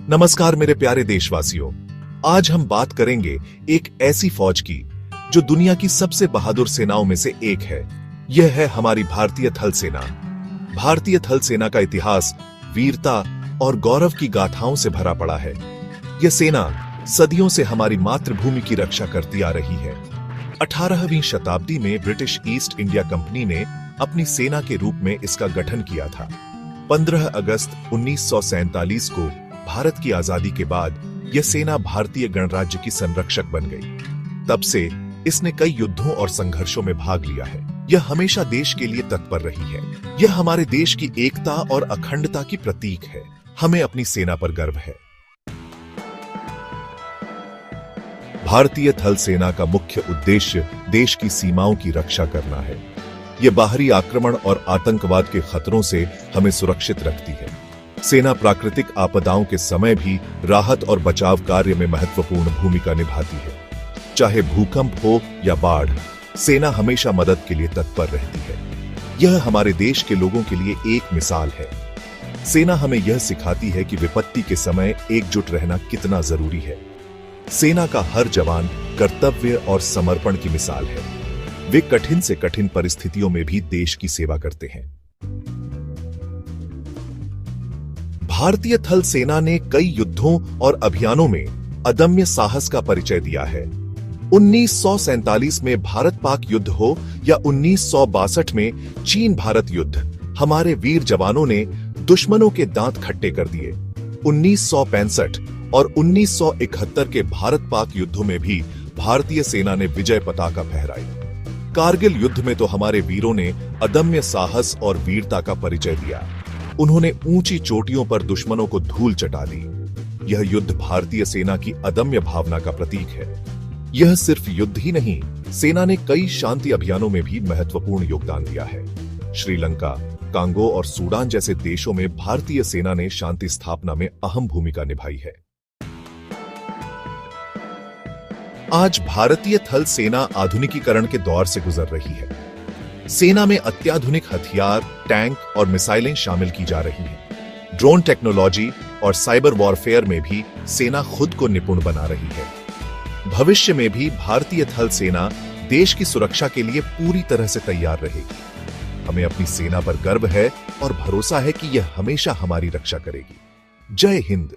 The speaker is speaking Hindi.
नमस्कार मेरे प्यारे देशवासियों, आज हम बात करेंगे एक ऐसी फौज की जो दुनिया की सबसे बहादुर सेनाओं में से एक है। यह है हमारी भारतीय थल सेना। भारतीय थल सेना का इतिहास वीरता और गौरव की गाथाओं से भरा पड़ा है। यह सेना सदियों से हमारी मातृभूमि की रक्षा करती आ रही है। 18वीं शताब्दी में ब्रिटिश ईस्ट इंडिया कंपनी ने अपनी सेना के रूप में इसका गठन किया था। 15 अगस्त 1947 को भारत की आजादी के बाद यह सेना भारतीय गणराज्य की संरक्षक बन गई। तब से इसने कई युद्धों और संघर्षों में भाग लिया है। यह हमेशा देश के लिए तत्पर रही है। यह हमारे देश की एकता और अखंडता की प्रतीक है। हमें अपनी सेना पर गर्व है। भारतीय थल सेना का मुख्य उद्देश्य देश की सीमाओं की रक्षा करना है। यह बाहरी आक्रमण और आतंकवाद के खतरों से हमें सुरक्षित रखती है। सेना प्राकृतिक आपदाओं के समय भी राहत और बचाव कार्य में महत्वपूर्ण भूमिका निभाती है। चाहे भूकंप हो या बाढ़, सेना हमेशा मदद के लिए तत्पर रहती है। यह हमारे देश के लोगों के लिए एक मिसाल है। सेना हमें यह सिखाती है कि विपत्ति के समय एकजुट रहना कितना जरूरी है। सेना का हर जवान कर्तव्य और समर्पण की मिसाल है। वे कठिन से कठिन परिस्थितियों में भी देश की सेवा करते हैं। भारतीय थल सेना ने कई युद्धों और अभियानों में अदम्य साहस का परिचय दिया है। 1947 में भारत पाक युद्ध हो या 1962 में चीन भारत युद्ध, हमारे वीर जवानों ने दुश्मनों के दांत खट्टे कर दिए। 1965 और 1971 के भारत पाक युद्धों में भी भारतीय सेना ने विजय पताका फहराई। कारगिल युद्ध में तो हमारे वीरों ने अदम्य साहस और वीरता का परिचय दिया। उन्होंने ऊंची चोटियों पर दुश्मनों को धूल चटा दी। यह युद्ध भारतीय सेना की अदम्य भावना का प्रतीक है। यह सिर्फ युद्ध ही नहीं, सेना ने कई शांति अभियानों में भी महत्वपूर्ण योगदान दिया है। श्रीलंका, कांगो और सूडान जैसे देशों में भारतीय सेना ने शांति स्थापना में अहम भूमिका निभाई है। आज भारतीय थल सेना आधुनिकीकरण के दौर से गुजर रही है। सेना में अत्याधुनिक हथियार, टैंक और मिसाइलें शामिल की जा रही हैं। ड्रोन टेक्नोलॉजी और साइबर वॉरफेयर में भी सेना खुद को निपुण बना रही है। भविष्य में भी भारतीय थल सेना देश की सुरक्षा के लिए पूरी तरह से तैयार रहेगी। हमें अपनी सेना पर गर्व है और भरोसा है कि यह हमेशा हमारी रक्षा करेगी। जय हिंद।